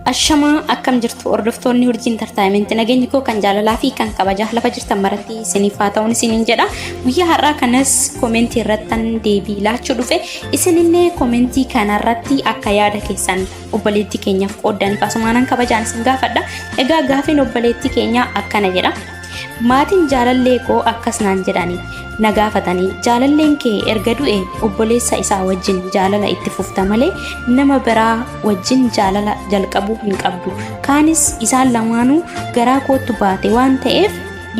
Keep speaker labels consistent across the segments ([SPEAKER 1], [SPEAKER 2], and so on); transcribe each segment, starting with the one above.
[SPEAKER 1] Ashama akkam jirtu hordoftoonni Urjii Entertainment nageenyi koo kan jaalalaa fi kan kabajaa lafa jirtan maratti isiniif haa ta'uun isiniin jedha. Guyyaa har'aa kanas koomentii irrattan deebii laachuu dhufe isinillee koomentii kanarratti akka yaada keessan obboleettii keenyaaf qooddaniif asumaanan kabajaan isin gaafadha. Egaa gaaffiin obboleettii keenyaa akkana jedha. Maatiin jaalallee koo akkas naan jedhanii na gaafatanii jaalalleen kee erga du'e obboleessa isaa wajjin jaalala itti fufta malee nama biraa wajjin jaalala jalqabuu hin qabdu. Kaanis isaan lamaanuu garaa kootu baate waan ta'eef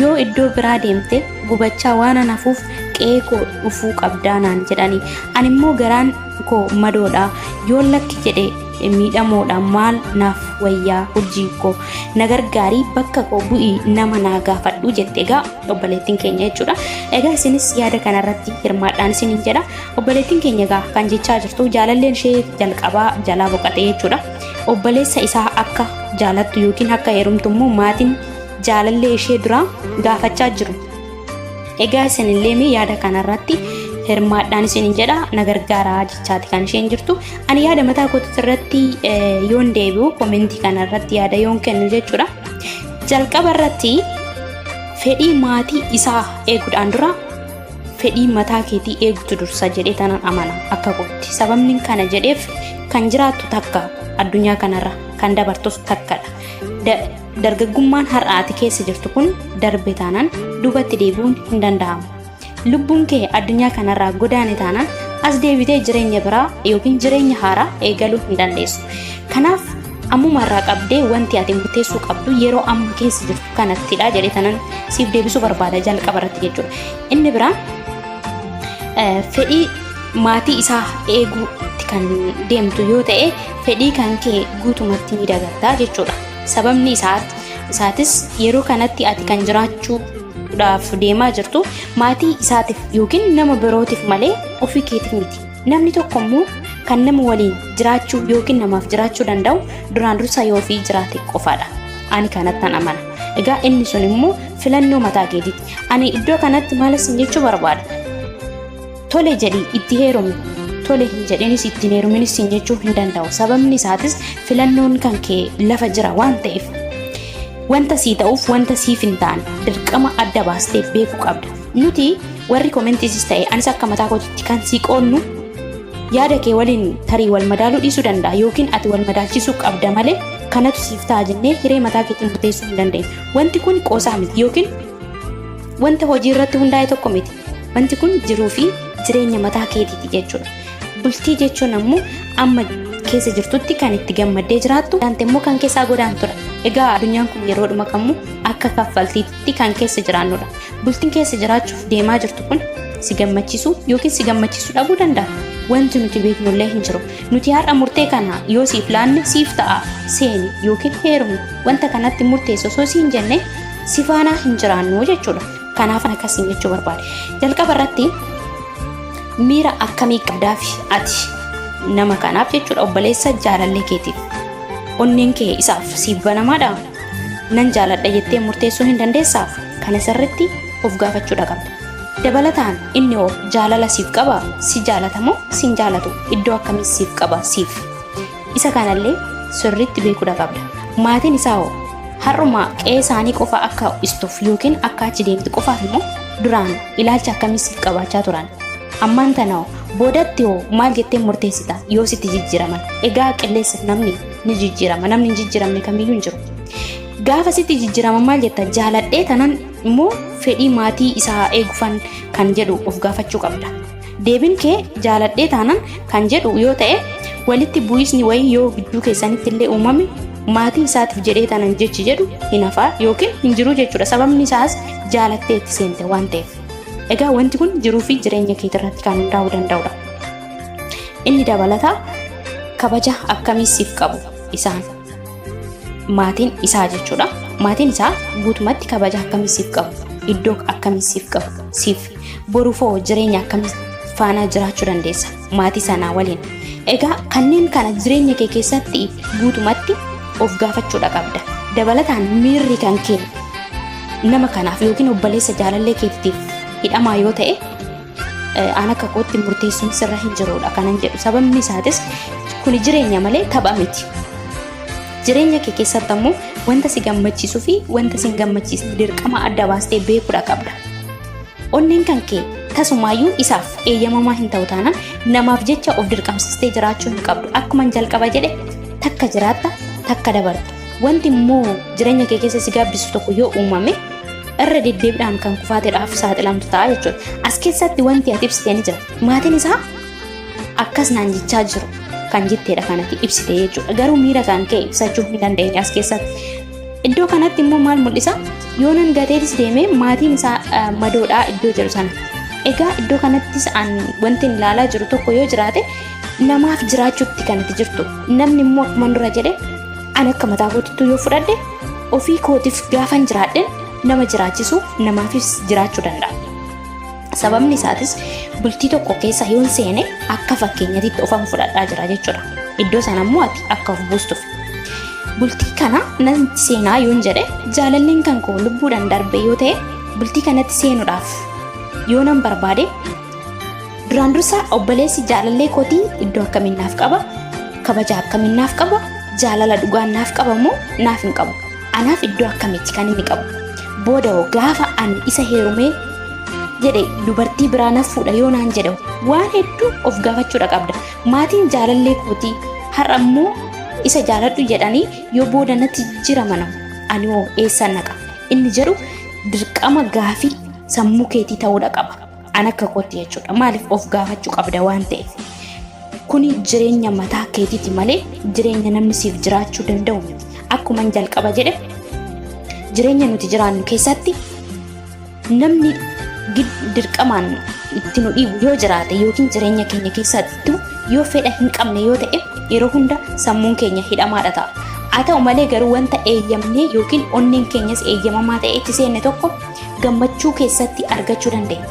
[SPEAKER 1] yoo iddoo biraa deemte gubachaa waan anafuuf qe'ee koo dhufuu qabdaa naan jedhanii. Ani immoo garaan koo madoodha yoo lakki jedhe miidhamoodha maal naaf wayyaa hojii koo na gargaarii bakka koo bu'ii nama naa gaafadhu jette egaa obboleettiin keenya jechuudha. Egaa isinis yaada kanarratti hirmaadhaan isiniin jedha. Obboleettiin keenya egaa kan jechaa jirtu jaalalleen ishee jalqabaa jalaa boqate jechuudha. Obboleessa isaa akka jaalattu yookiin akka heerumtu immoo maatiin jaalallee ishee dura gaafachaa jiru. Egaa isinillee yaada kanarratti hirmaadhaan isiniin jedha na gargaaraa jechaati kan isheen jirtu. Ani yaada mataa kootii irratti yoon deebi'u koomentii kanarratti yaada yoon kennu jechuudha. Jalqaba irratti fedhii maatii isaa eeguudhaan dura fedhii mataa keetii eegdu dursa jedhee tanan amana akka gootti. Sababni kana jedheef kan jiraattu takka addunyaa kanarra kan dabartus takkadha. Dargaggummaan har'aati keessa jirtu kun darbe taanaan duubatti deebi'uun hin danda'amu. Lubbuun kee addunyaa kanarraa godaane taanaan as deebitee jireenya biraa yookiin jireenya haaraa eegaluu hin dandeessu. Kanaaf ammumarraa qabdee wanti ati murteessuu qabdu yeroo amma keessa jirtu kanattidha jedhee tanan siif deebisuu barbaada jalqaba irratti jechuudha. Inni biraa fedhii maatii isaa eeguutti kan deemtu yoo ta'e fedhii kan kee guutumatti ni dagatta jechuudha. Sababni isaatis yeroo kanatti ati kan jiraachuudhaaf deemaa jirtu maatii isaatiif yookiin nama birootiif malee ofii keetiif miti. Namni tokko immoo kan nama waliin jiraachuu yookiin namaaf jiraachuu danda'u duraan dursa yoo ofii jiraate qofaadha. Ani kanattan amana. Egaa inni sun immoo filannoo mataa keetiiti. Ani iddoo kanatti maalas jechuu barbaada. Tole jedhii itti heerumi. Tole hin jedhinis ittiin heeruminis jechuu hin danda'u. Sababni isaatis filannoon kan kee lafa jira waan ta'eef wanta sii ta'uuf wanta siif hin taane dirqama adda baastee beekuu qabda. Nuti warri koomentiisis ta'e anis akka mataa kootiitti kan sii qoonnu yaada kee waliin tarii wal madaaluu dhiisuu danda'a yookiin ati wal madaalchisuu qabda malee kanatu siif ta'a jennee hiree mataa keetiin murteessuu hin dandeenyu. Wanti kun qoosaa miti yookiin wanta hojii irratti hundaa'e tokko miti. Wanti kun jiruu fi jireenya mataa keetiiti jechuudha. Bultii jechuun ammoo amma keessa jirtutti kan itti gammaddee jiraattu dante immoo kan keessaa godaantudha. Egaa addunyaan kun yeroodhuma kamuu akka kaffaltiitti kan keessa jiraannudha. Bultiin keessa jiraachuuf deemaa jirtu kun si gammachiisuu yookiin si gammachiisuu dhabuu danda'a. Wanti nuti beeknullee hin jiru. Nuti har'a murtee kana yoo siif laanne siif ta'a seeni yookiin heerumni wanta kanatti murteessu osoo siin jenne si faana hin jiraannu jechuudha. Kanaaf akkasiin jechuu barbaade. Jalqaba irratti miira akkamii qabdaafi ati nama kanaaf jechuudha obboleessa jaalallee keetiif onneen kee isaaf siif banamaadha. Nan jaaladha jettee murteessuu hin dandeessaaf kana sirriitti of gaafachuudha qabda. Dabalataan inni hoo jaalala siif qaba si jaalatamoo si hin jaalatu iddoo akkamii siif qaba siif isa kanallee sirriitti beekuudha qabda. Maatiin isaa hoo har'uma qe'ee isaanii qofa akka istuuf yookiin akka achi deemtu qofaaf immoo duraan ilaalcha akkamii siif qabaachaa turan. Ammaan tana boodatti hoo maal jettee murteessita yoo sitti jijjiiraman. Egaa qilleessa namni ni jijjiirama namni hin jijjiiramne kamiyyuu hin jiru. Gaafa sitti jijjiiraman maal jetta jaaladhee tanan immoo fedhii maatii isaa eegufan kan jedhu of gaafachuu qabda. Deebiin kee jaaladhee tanan kan jedhu yoo ta'e walitti bu'isni wayii yoo gidduu keessanitti illee uumame maatii isaatiif jedhee tanan jechi jedhu hin hafaa yookiin hin jiru jechuudha. Sababni isaas jaalattee itti seente waan ta'eef. Egaa wanti kun jiruu fi jireenya keetii irratti kan hundaa'uu danda'udha. Inni dabalataa kabaja akkamii siif qabu isaan maatiin isaa jechuudha. Maatiin isaa guutumatti kabaja akkamii siif qabu iddoo akkamii siif qabu siif boruufoo jireenya akkamii faana jiraachuu dandeessa maatii sanaa waliin. Egaa kanneen kana jireenya kee keessatti guutumatti of gaafachuudha qabda. Dabalataan miirri kan kee nama kanaaf yookiin obboleessa jaalallee keetiif hidhamaa yoo ta'e aan akka kootti murteessuun sirra hin jiruudha kanan jedhu. Sababni isaatis kun jireenya malee tapha miti. Jireenya kee keessatti ammoo wanta si gammachiisuu fi wanta si hin gammachiisne dirqama adda baastee beekuudha qabda. Onneen kan kee tasumaayyuu isaaf eeyyamamaa hin ta'u taanaan namaaf jecha of dirqamsistee jiraachuu hin qabdu. Akkuma jalqaba jedhe takka jiraatta takka dabarta. Wanti immoo jireenya kee keessa si gaabbisu tokko yoo uumame irra deddeebiidhaan kan kufaateedhaaf saaxilamtu ta'a jechuudha. As keessatti wanti ati ibsitee ni jira. Maatiin isaa akkas naan jechaa jiru kan jetteedha kanatti ibsitee jechuudha. Garuu miira kan kee ibsachuu hin dandeenye as keessatti. Iddoo kanatti immoo maal mul'isa? Yoo nan gateetis deemee maatiin isaa madoodhaa iddoo jiru sana. Egaa iddoo kanattis wanti ilaalaa jiru tokko yoo jiraate namaaf jiraachuutti kanatti jirtu. Namni immoo akkuma dura jedhe ani akka mataa kootiitti yoo fudhadhe ofii kootiif gaafan jiraadhe nama jiraachisu namaafis jiraachuu danda'a. Sababni isaatis bultii tokko keessa yoon seene akka fakkeenyatti ofan fudhadhaa jira jechuudha. Iddoo sana immoo ati akka of buustuuf. Bultii kana nan seenaa yoon jedhe jaalalleen kan koo lubbuudhaan darbe yoo ta'e bultii kanatti seenuudhaaf yoo nan barbaade duraan dursa obboleessi jaalallee kootii iddoo akkamiin naaf qaba, kabaja akkamiin naaf qaba, jaalala dhugaan naaf qaba moo naaf hin qabu, anaaf iddoo akkamitti kan inni qabu. Booda gaafa ani isa heerumee jedhe dubartii biraa naaf fuudha yoo naan jedhe waan hedduu of gaafachuudha qabda. Maatiin jaalallee kootii har'a immoo isa jaaladhu jedhanii yoo booda natti jiraman ani hoo eessa naqa? Inni jedhu dirqama gaafii sammuu keetii ta'uudha qaba. An akka kootti jechuudha. Maaliif of gaafachuu qabda waan ta'eef. Kuni jireenya mataa keetiiti malee jireenya namni siif jiraachuu danda'u miti. Akkuma jalqaba jedhe jireenya nuti jiraannu keessatti namni dirqamaan itti nu dhiibu yoo jiraate yookiin jireenya keenya keessatti yoo fedha hin qabne yoo ta'e yeroo hunda sammuun keenya hidhamaadha ta'a. Haa ta'u malee garuu wanta eeyyamnee yookiin onneen keenyas eeyyamamaa ta'e itti seenne tokko gammachuu keessatti argachuu dandeenya.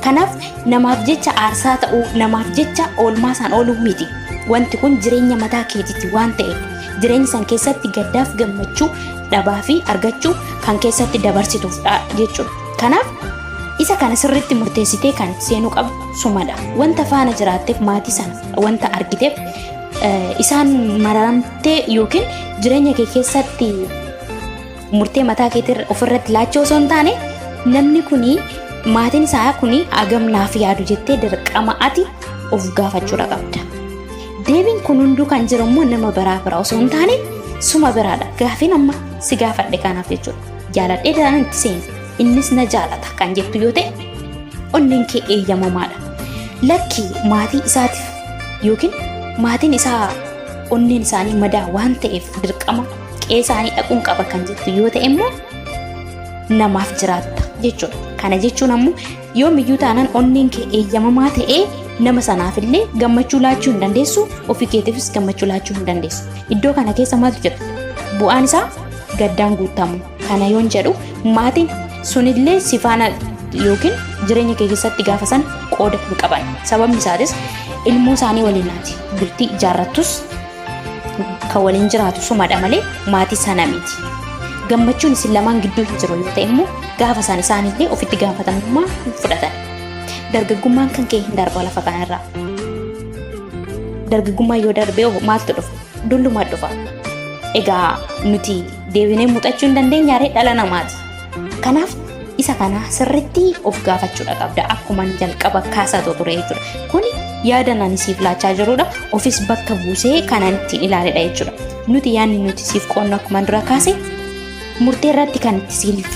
[SPEAKER 1] Kanaaf namaaf jecha aarsaa ta'uu, namaaf jecha oolmaasaan ooluu miti. Wanti kun jireenya mataa keetiiti waan ta'eef jireenya san keessatti gaddaaf gammachuu dhabaa fi argachuu kan keessatti dabarsituufdha jechuudha. Kanaaf isa kana sirriitti murteessitee kan seenuu qabdu sumadha. Wanta faana jiraatteef maatii sana wanta argiteef isaan maramtee yookiin jireenya kee keessatti murtee mataa keetii ofirratti laachoo osoo hin taane namni kuni maatiin isaa kuni agam naaf yaadu jettee dirqama ati of gaafachuudha qabda. Deebiin kun hunduu kan jiru immoo nama biraa osoo hin taane suma biraadha. Gaafiin amma si gaafadhe kanaaf jechuudha. Jaaladhee dhaan itti seeni. Innis na jaalata kan jettu yoo ta'e onneen kee eeyyamamaadha. Lakki maatii isaatiif yookiin maatiin isaa onneen isaanii madaa waan ta'eef dirqama qe'ee isaanii dhaquun qaba kan jettu yoo ta'e immoo namaaf jiraatta jechuudha. Kana jechuun ammoo yoomiyyuu taanaan onneen kee eeyyamamaa ta'ee nama sanaafillee gammachuu laachuu hin dandeessu, ofii keetiifis gammachuu laachuu hin dandeessu. Iddoo kana keessa maaltu jira? Bu'aan isaa gaddaan guutamu. Kana yoon jedhu maatiin sunillee si faana yookiin jireenya kee keessatti gaafa san qooda hin qaban. Sababni isaatis ilmoo isaanii waliinaati. Bultii ijaarrattus kan waliin jiraatu sumadha malee maatii sana miti. Gammachuun isin lamaan gidduu hin jiru yoo ta'e immoo gaafa san isaanillee ofitti gaafatamummaa fudhatan. Dargaggummaan kan kee hin darba lafa kanarraa. Dargaggummaa yoo darbee maaltu dhufa? Dullumaa dhufa. Egaa nuti deebinee muuxachuu hin dandeenyaaree dhala namaati. Kanaaf isa kana sirriitti of gaafachuudha qabda. Akkuma jalqaba kaasaa ture jechuudha. Kuni yaada nani siif laachaa jirudha. Ofis bakka buusee kanan ittiin ilaaledha jechuudha. Nuti yaadni nuti siif qoonnu akkuma dura kaase murtee irratti kan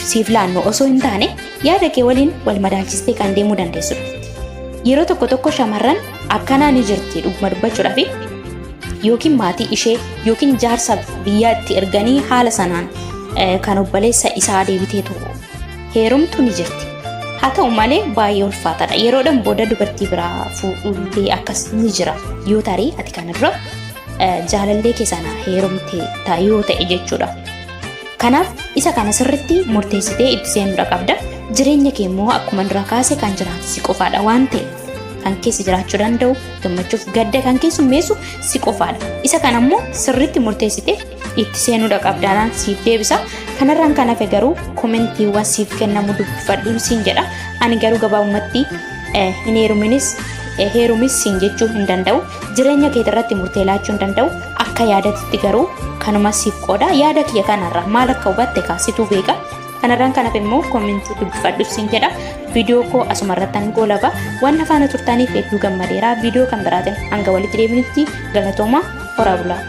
[SPEAKER 1] siif laannu osoo hin taane yaada kee waliin wal madaalchistee kan deemuu dandeessudha. Yeroo tokko tokko shamarran akkanaa ni jirti dhuguma dubbachuudhaaf yookiin maatii ishee yookiin jaarsa biyyaatti erganii haala sanaan kan obboleessa isaa deebiteetu heerumtu ni jirti. Haa ta'u malee baay'ee ulfaataadha. Yeroodhaan booda dubartii biraa fuudhullee akkas ni jira. Yoo tarii ati kana dura jaalallee kee sana heerumtee yoo ta'e jechuudha. Kanaaf isa kana sirriitti murteessitee itti seenuudha qabda. Jireenya kee immoo akkuma dura kaase kan jiraatu si qofaadha waan ta'eef kan keessa jiraachuu danda'u gammachuuf gadda kan keessummeessu si qofaadha. Isa kana immoo sirriitti murteessitee itti seenuudha qabdaadhaan siif deebisa. Kanarraan kan hafe garuu koomentiiwwan siif kennamu dubbifadhuun siin jedha. Ani garuu gabaabumatti hin heerumis siin jechuu hin danda'u. Jireenya kee irratti murtee laachuu hin danda'u. akka yaadatti garuu kanuma siif qooda yaada kiyya kanarraa maal akka hubatte kaasituu beeka. Kanarraan kanaaf immoo koomentii dubbifadhu siin jedha. Viidiyoo koo asuma irratti goolaba. Waan faana turtaniif hedduu gammadeera. Viidiyoo kan biraatiin hanga walitti deebinutti galatooma. Horaa bulaa.